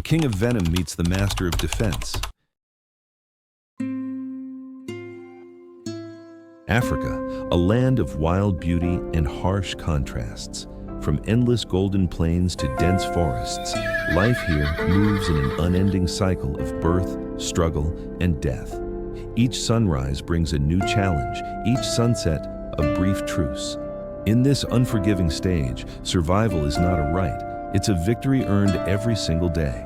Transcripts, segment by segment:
king of venom meets the master of defense. Africa, a land of wild beauty and harsh contrasts. From endless golden plains to dense forests, life here moves in an unending cycle of birth, struggle, and death. Each sunrise brings a new challenge, each sunset a brief truce. In this unforgiving stage, survival is not a right, it's a victory earned every single day.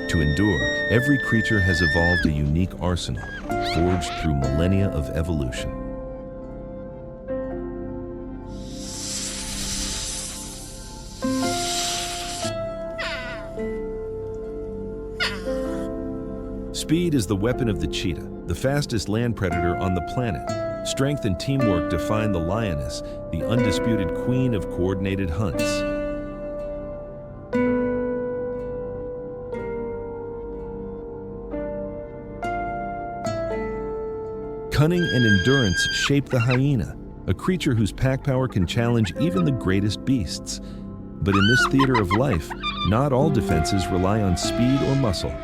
To endure, every creature has evolved a unique arsenal, forged through millennia of evolution. Speed is the weapon of the cheetah, the fastest land predator on the planet. Strength and teamwork define the lioness, the undisputed queen of coordinated hunts. Cunning and endurance shape the hyena, a creature whose pack power can challenge even the greatest beasts. But in this theater of life, not all defenses rely on speed or muscle.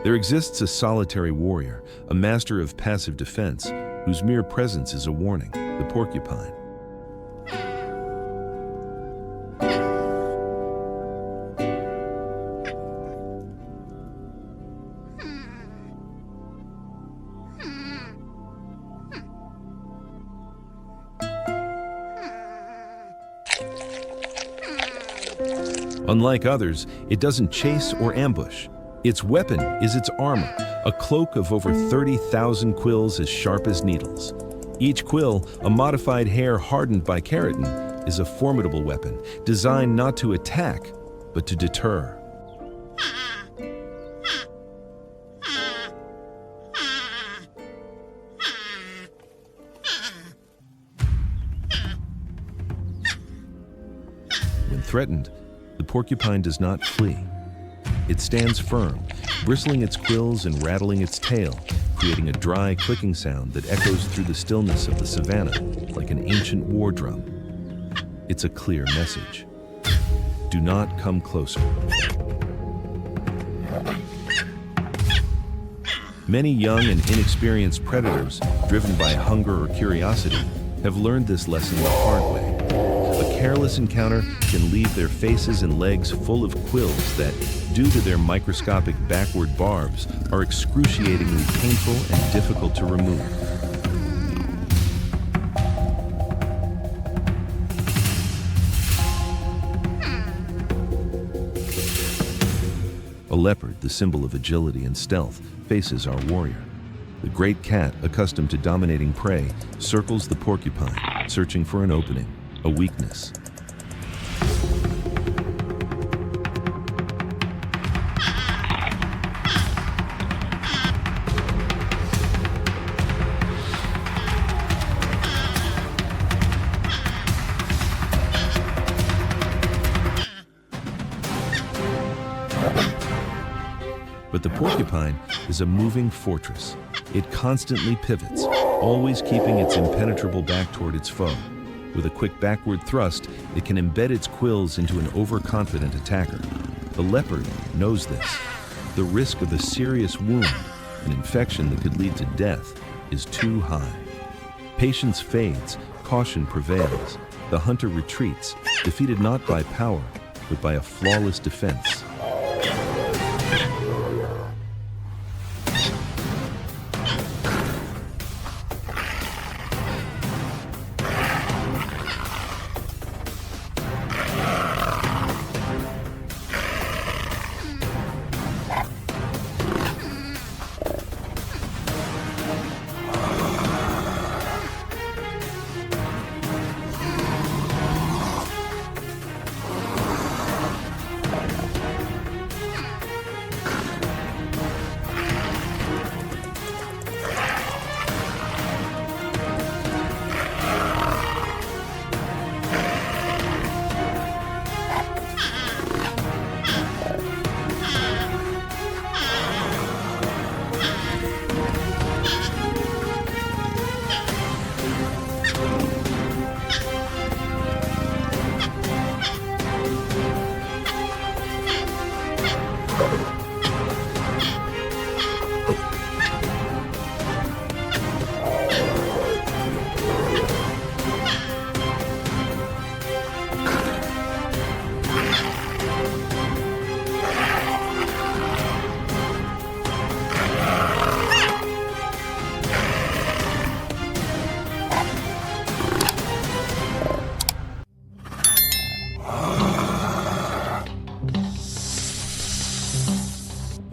There exists a solitary warrior, a master of passive defense, whose mere presence is a warning, the porcupine. Unlike others, it doesn't chase or ambush. Its weapon is its armor, a cloak of over 30,000 quills as sharp as needles. Each quill, a modified hair hardened by keratin, is a formidable weapon, designed not to attack, but to deter. When threatened, the porcupine does not flee. It stands firm, bristling its quills and rattling its tail, creating a dry, clicking sound that echoes through the stillness of the savannah like an ancient war drum. It's a clear message. Do not come closer. Many young and inexperienced predators, driven by hunger or curiosity, have learned this lesson the hard way. A careless encounter can leave their faces and legs full of quills that, due to their microscopic backward barbs, are excruciatingly painful and difficult to remove. A leopard, the symbol of agility and stealth, faces our warrior. The great cat, accustomed to dominating prey, circles the porcupine, searching for an opening, a weakness. But the porcupine is a moving fortress. It constantly pivots, always keeping its impenetrable back toward its foe. With a quick backward thrust, it can embed its quills into an overconfident attacker. The leopard knows this. The risk of a serious wound, an infection that could lead to death, is too high. Patience fades, caution prevails. The hunter retreats, defeated not by power, but by a flawless defense.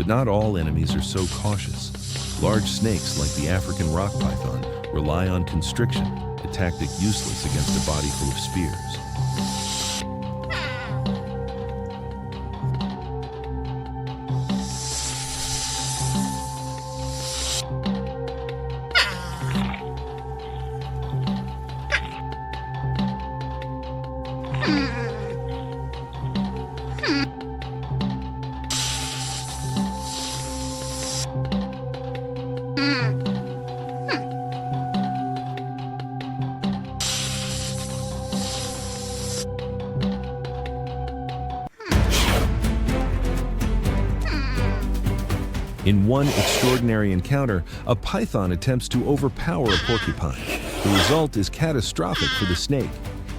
But not all enemies are so cautious. Large snakes, like the African rock python, rely on constriction, a tactic useless against a body full of spears. In one extraordinary encounter, a python attempts to overpower a porcupine. The result is catastrophic for the snake.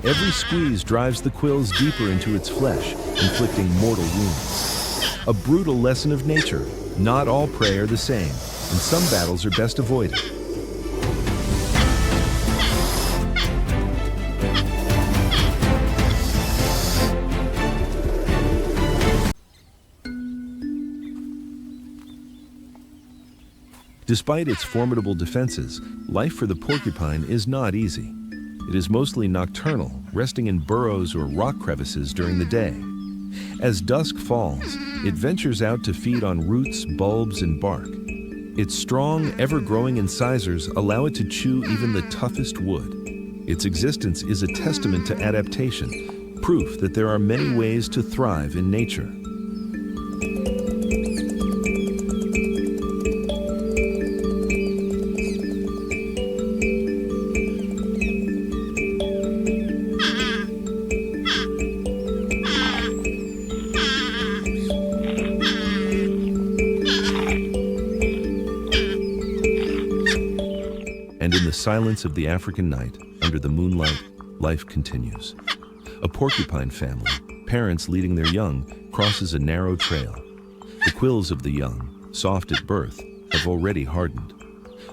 Every squeeze drives the quills deeper into its flesh, inflicting mortal wounds. A brutal lesson of nature. Not all prey are the same, and some battles are best avoided. Despite its formidable defenses, life for the porcupine is not easy. It is mostly nocturnal, resting in burrows or rock crevices during the day. As dusk falls, it ventures out to feed on roots, bulbs, and bark. Its strong, ever-growing incisors allow it to chew even the toughest wood. Its existence is a testament to adaptation, proof that there are many ways to thrive in nature. And in the silence of the African night, under the moonlight, life continues. A porcupine family, parents leading their young, crosses a narrow trail. The quills of the young, soft at birth, have already hardened.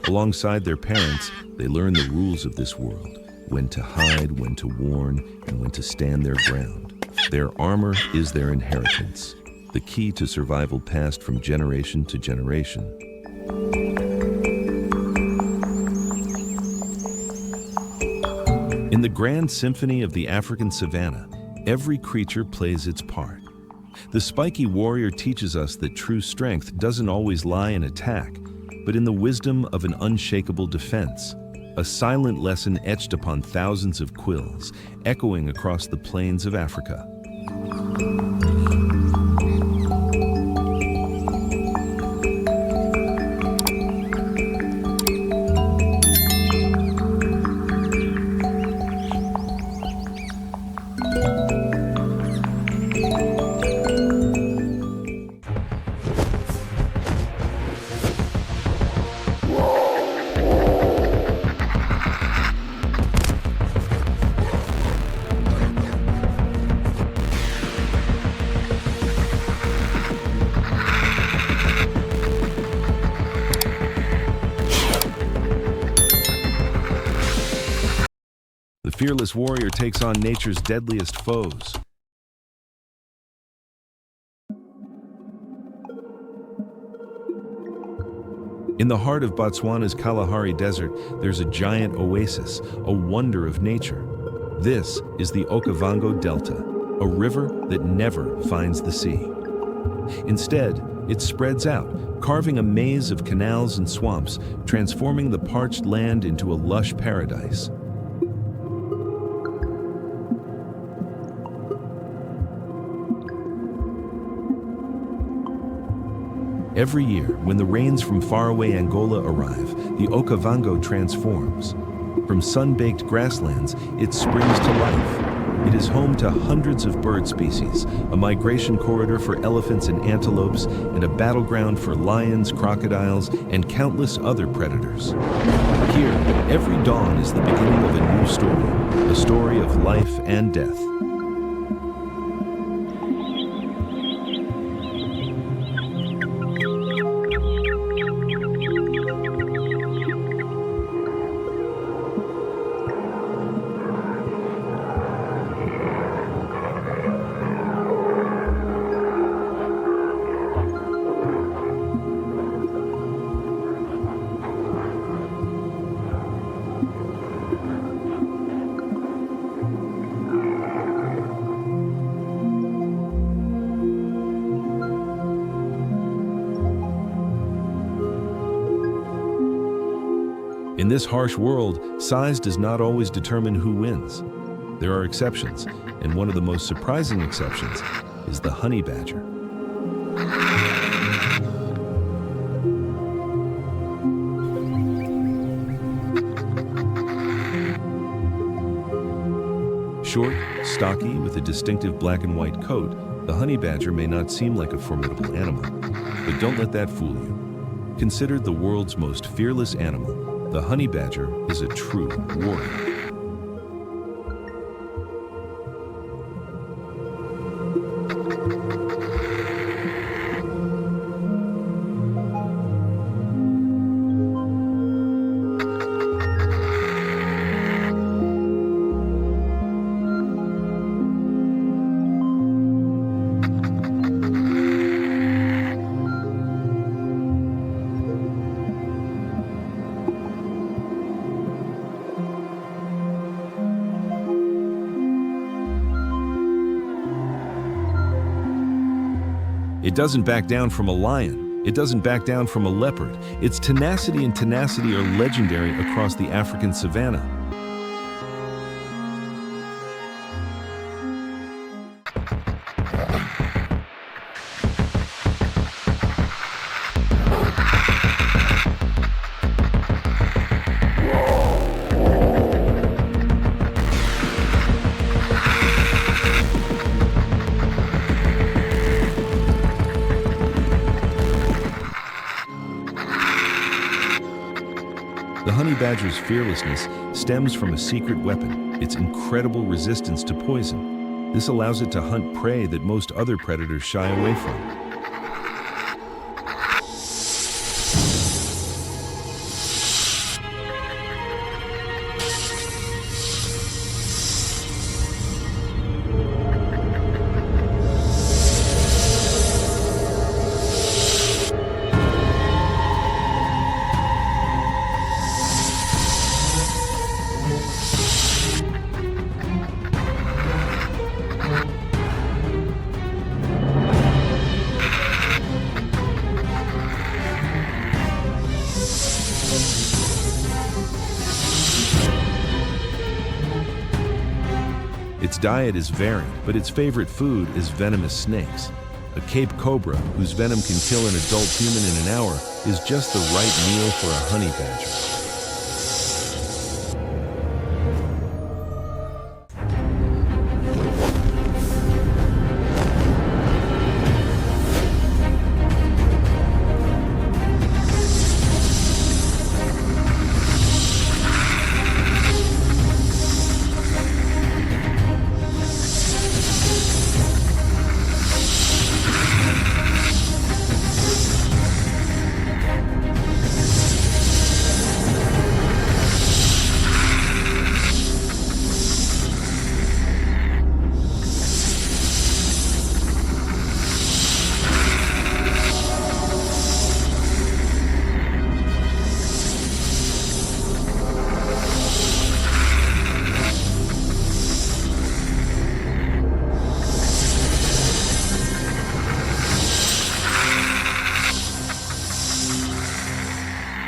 Alongside their parents, they learn the rules of this world, when to hide, when to warn, and when to stand their ground. Their armor is their inheritance, the key to survival passed from generation to generation. In the grand symphony of the African savanna, every creature plays its part. The spiky warrior teaches us that true strength doesn't always lie in attack, but in the wisdom of an unshakable defense, a silent lesson etched upon thousands of quills, echoing across the plains of Africa. The fearless warrior takes on nature's deadliest foes. In the heart of Botswana's Kalahari Desert, there's a giant oasis, a wonder of nature. This is the Okavango Delta, a river that never finds the sea. Instead, it spreads out, carving a maze of canals and swamps, transforming the parched land into a lush paradise. Every year, when the rains from faraway Angola arrive, the Okavango transforms. From sun-baked grasslands, it springs to life. It is home to hundreds of bird species, a migration corridor for elephants and antelopes, and a battleground for lions, crocodiles, and countless other predators. Here, every dawn is the beginning of a new story, a story of life and death. In this harsh world, size does not always determine who wins. There are exceptions, and one of the most surprising exceptions is the honey badger. Short, stocky, with a distinctive black and white coat, the honey badger may not seem like a formidable animal, but don't let that fool you. Considered the world's most fearless animal, the honey badger is a true warrior. It doesn't back down from a lion. It doesn't back down from a leopard. Its tenacity and tenacity are legendary across the African savanna. The honey badger's fearlessness stems from a secret weapon, its incredible resistance to poison. This allows it to hunt prey that most other predators shy away from. Its diet is varied, but its favorite food is venomous snakes. A Cape Cobra, whose venom can kill an adult human in an hour, is just the right meal for a honey badger.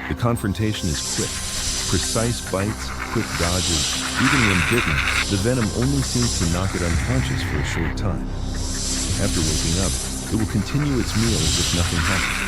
The confrontation is quick. Precise bites, quick dodges. Even when bitten, the venom only seems to knock it unconscious for a short time. After waking up, it will continue its meal as if nothing happened.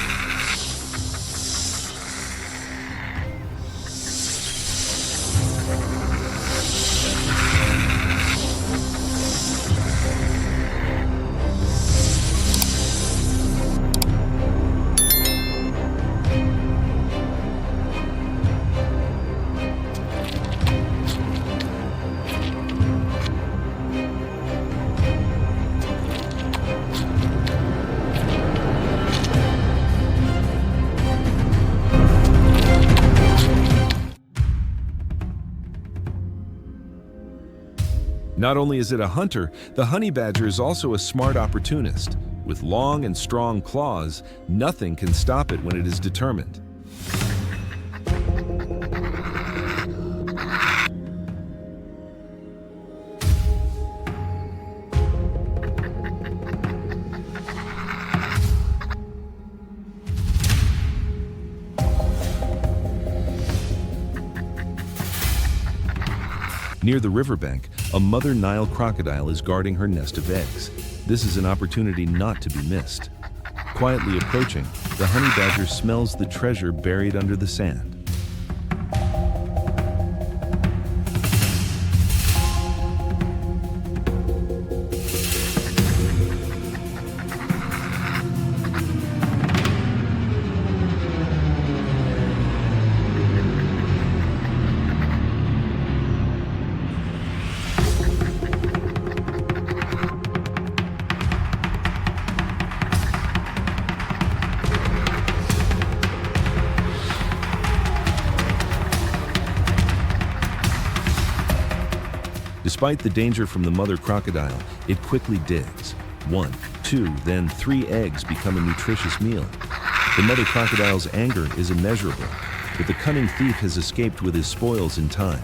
Not only is it a hunter, the honey badger is also a smart opportunist. With long and strong claws, nothing can stop it when it is determined. Near the riverbank, a mother Nile crocodile is guarding her nest of eggs. This is an opportunity not to be missed. Quietly approaching, the honey badger smells the treasure buried under the sand. Despite the danger from the mother crocodile, it quickly digs. 1, 2, then 3 eggs become a nutritious meal. The mother crocodile's anger is immeasurable, but the cunning thief has escaped with his spoils in time.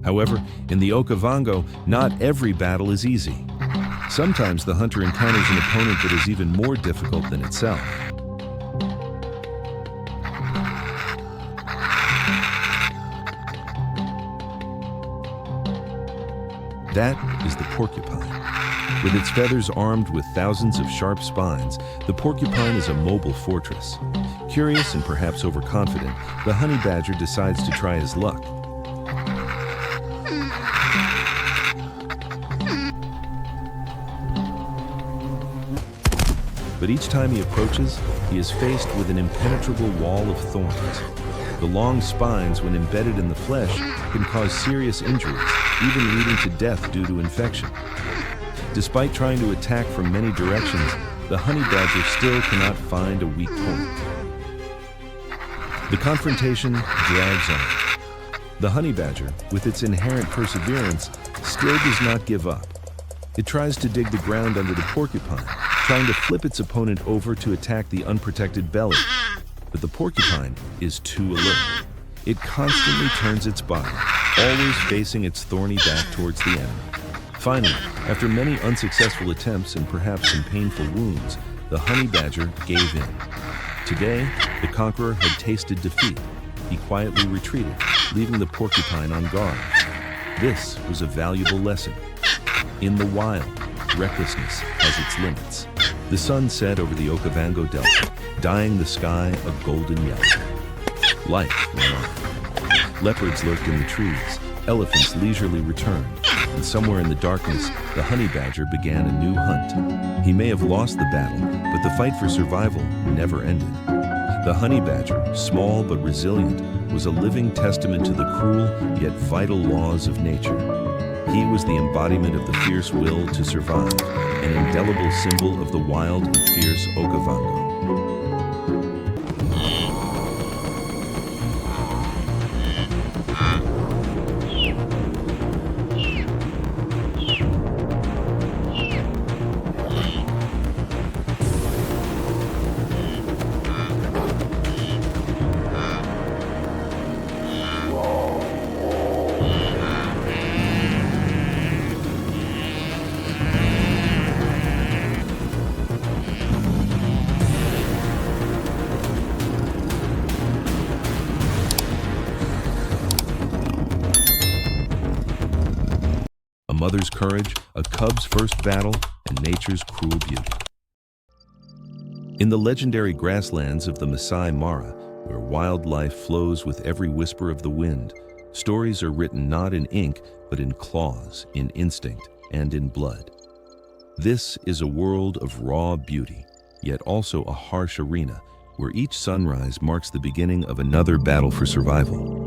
However, in the Okavango, not every battle is easy. Sometimes the hunter encounters an opponent that is even more difficult than itself. That is the porcupine. With its feathers armed with thousands of sharp spines, the porcupine is a mobile fortress. Curious and perhaps overconfident, the honey badger decides to try his luck. But each time he approaches, he is faced with an impenetrable wall of thorns. The long spines, when embedded in the flesh, can cause serious injuries, even leading to death due to infection. Despite trying to attack from many directions, the honey badger still cannot find a weak point. The confrontation drags on. The honey badger, with its inherent perseverance, still does not give up. It tries to dig the ground under the porcupine, trying to flip its opponent over to attack the unprotected belly. But the porcupine is too alert. It constantly turns its body, always facing its thorny back towards the enemy. Finally, after many unsuccessful attempts and perhaps some painful wounds, the honey badger gave in. Today, the conqueror had tasted defeat. He quietly retreated, leaving the porcupine on guard. This was a valuable lesson. In the wild, recklessness has its limits. The sun set over the Okavango Delta, dyeing the sky a golden yellow. Life went on. Leopards lurked in the trees, elephants leisurely returned, and somewhere in the darkness, the honey badger began a new hunt. He may have lost the battle, but the fight for survival never ended. The honey badger, small but resilient, was a living testament to the cruel yet vital laws of nature. He was the embodiment of the fierce will to survive, an indelible symbol of the wild and fierce Okavango. Mother's courage, a cub's first battle, and nature's cruel beauty. In the legendary grasslands of the Masai Mara, where wildlife flows with every whisper of the wind, stories are written not in ink, but in claws, in instinct, and in blood. This is a world of raw beauty, yet also a harsh arena, where each sunrise marks the beginning of another battle for survival.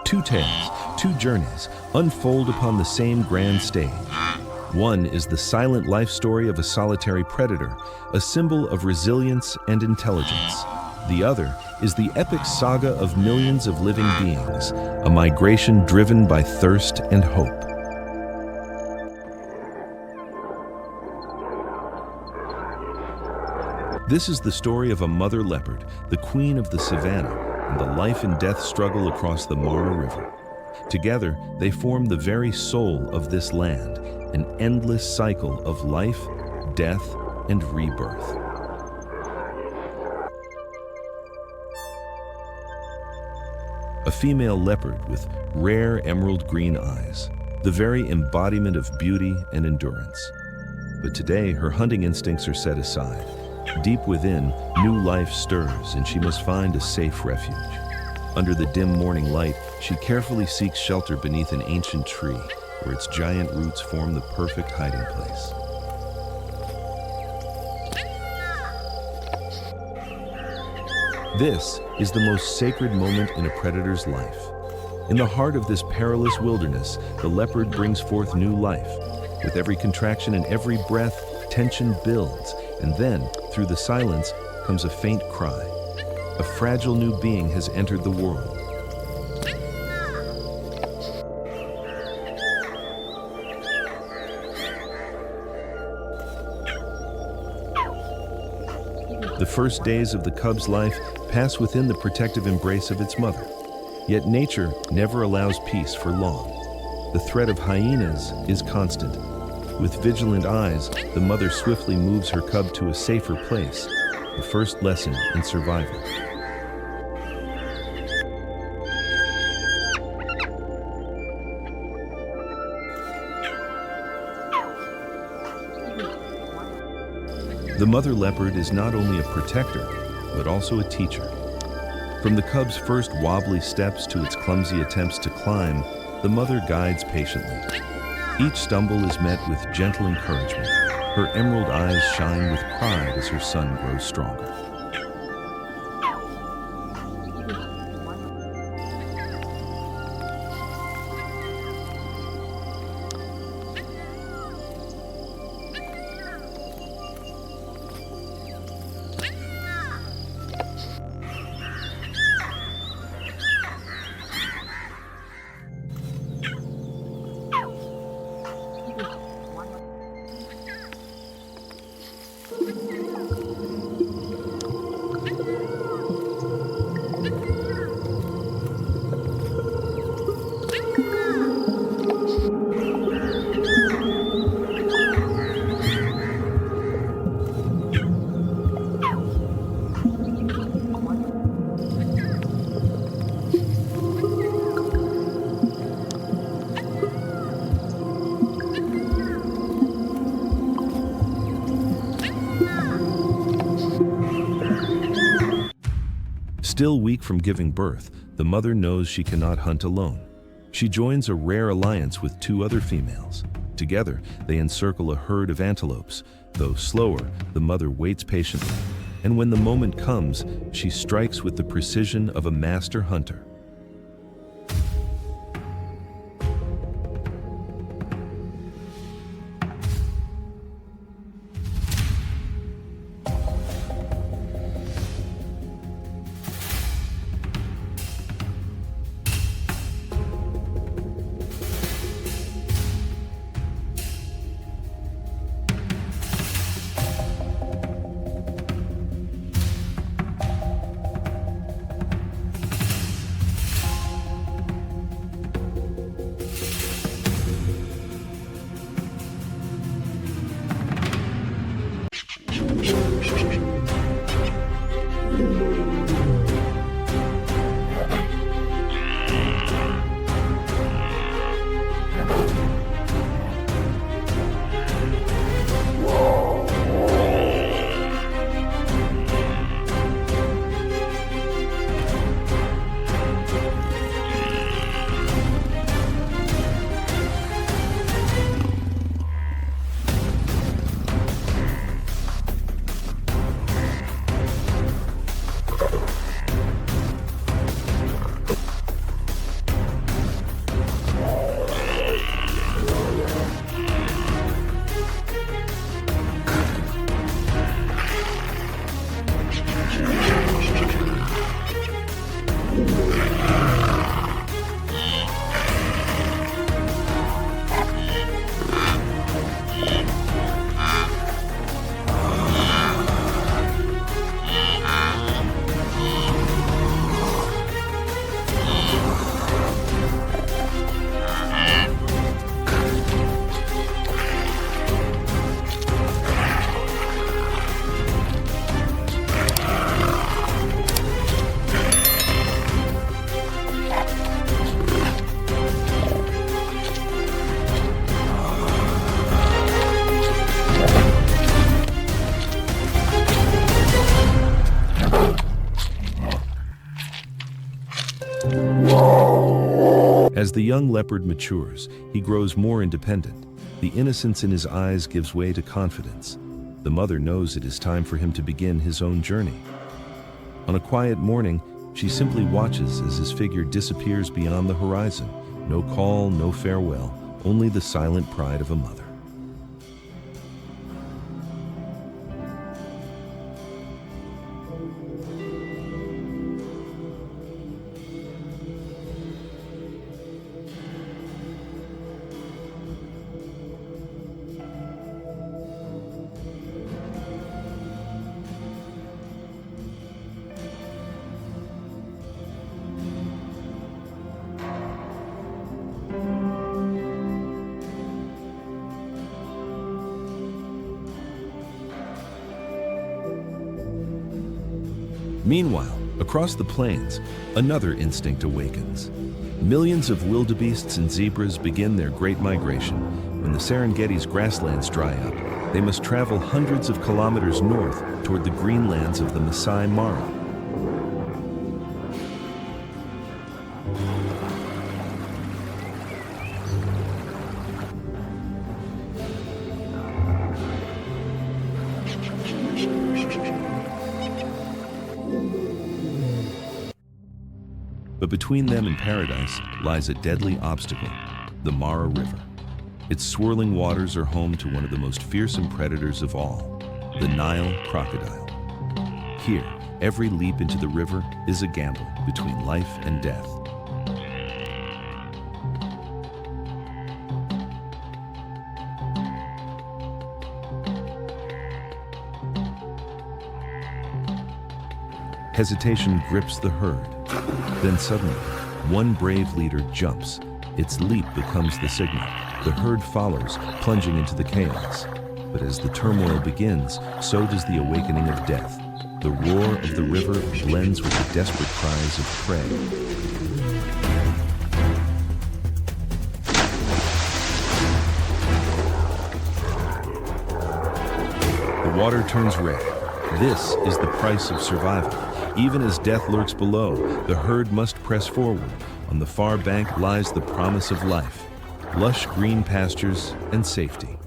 Two tales, two journeys, unfold upon the same grand stage. One is the silent life story of a solitary predator, a symbol of resilience and intelligence. The other is the epic saga of millions of living beings, a migration driven by thirst and hope. This is the story of a mother leopard, the queen of the savannah, and the life and death struggle across the Mara River. Together, they form the very soul of this land, an endless cycle of life, death, and rebirth. A female leopard with rare emerald green eyes, the very embodiment of beauty and endurance. But today, her hunting instincts are set aside. Deep within, new life stirs, and she must find a safe refuge. Under the dim morning light, she carefully seeks shelter beneath an ancient tree, where its giant roots form the perfect hiding place. This is the most sacred moment in a predator's life. In the heart of this perilous wilderness, the leopard brings forth new life. With every contraction and every breath, tension builds, and then, through the silence, comes a faint cry. A fragile new being has entered the world. The first days of the cub's life pass within the protective embrace of its mother. Yet nature never allows peace for long. The threat of hyenas is constant. With vigilant eyes, the mother swiftly moves her cub to a safer place, the first lesson in survival. The mother leopard is not only a protector, but also a teacher. From the cub's first wobbly steps to its clumsy attempts to climb, the mother guides patiently. Each stumble is met with gentle encouragement. Her emerald eyes shine with pride as her son grows stronger. Still weak from giving birth, the mother knows she cannot hunt alone. She joins a rare alliance with two other females. Together, they encircle a herd of antelopes. Though slower, the mother waits patiently. And when the moment comes, she strikes with the precision of a master hunter. As the young leopard matures, he grows more independent. The innocence in his eyes gives way to confidence. The mother knows it is time for him to begin his own journey. On a quiet morning, she simply watches as his figure disappears beyond the horizon. No call, no farewell, only the silent pride of a mother. Meanwhile, across the plains, another instinct awakens. Millions of wildebeests and zebras begin their great migration. When the Serengeti's grasslands dry up, they must travel hundreds of kilometers north toward the greenlands of the Masai Mara. But between them and paradise lies a deadly obstacle, the Mara River. Its swirling waters are home to one of the most fearsome predators of all, the Nile crocodile. Here, every leap into the river is a gamble between life and death. Hesitation grips the herd. Then suddenly, one brave leader jumps. Its leap becomes the signal. The herd follows, plunging into the chaos. But as the turmoil begins, so does the awakening of death. The roar of the river blends with the desperate cries of prey. The water turns red. This is the price of survival. Even as death lurks below, the herd must press forward. On the far bank lies the promise of life, lush green pastures and safety.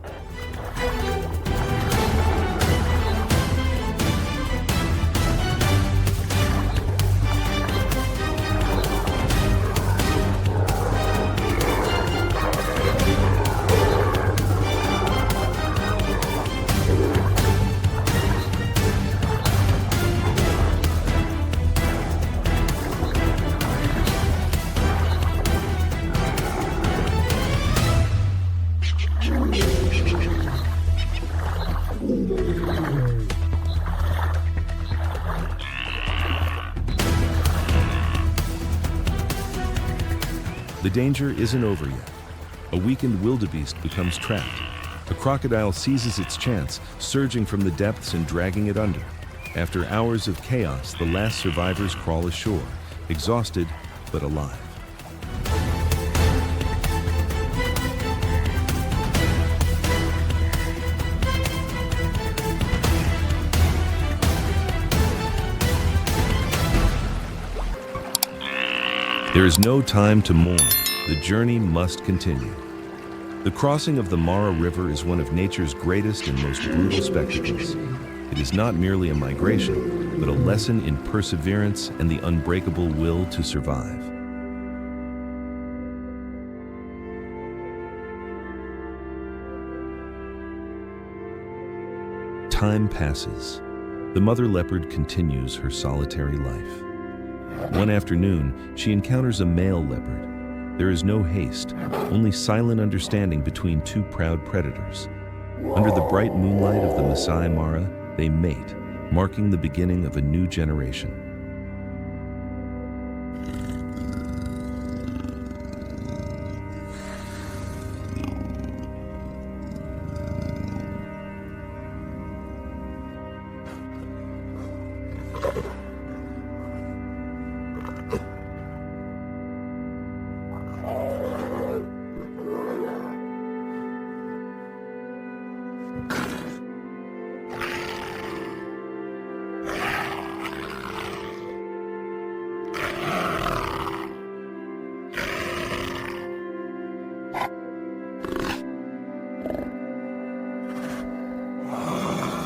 The danger isn't over yet. A weakened wildebeest becomes trapped. A crocodile seizes its chance, surging from the depths and dragging it under. After hours of chaos, the last survivors crawl ashore, exhausted but alive. There is no time to mourn. The journey must continue. The crossing of the Mara River is one of nature's greatest and most brutal spectacles. It is not merely a migration, but a lesson in perseverance and the unbreakable will to survive. Time passes. The mother leopard continues her solitary life. One afternoon, she encounters a male leopard. There is no haste, only silent understanding between two proud predators. Under the bright moonlight of the Masai Mara, they mate, marking the beginning of a new generation.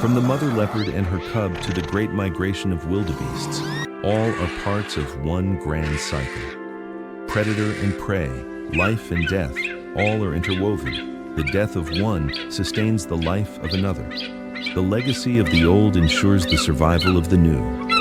From the mother leopard and her cub to the great migration of wildebeests, all are parts of one grand cycle. Predator and prey, life and death, all are interwoven. The death of one sustains the life of another. The legacy of the old ensures the survival of the new.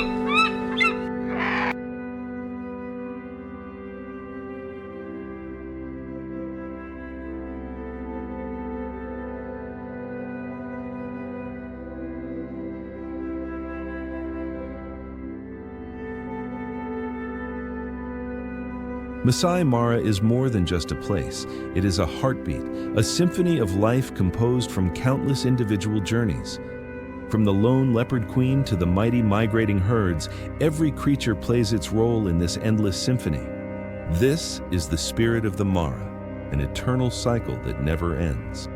Masai Mara is more than just a place. It is a heartbeat, a symphony of life composed from countless individual journeys. From the lone leopard queen to the mighty migrating herds, every creature plays its role in this endless symphony. This is the spirit of the Mara, an eternal cycle that never ends.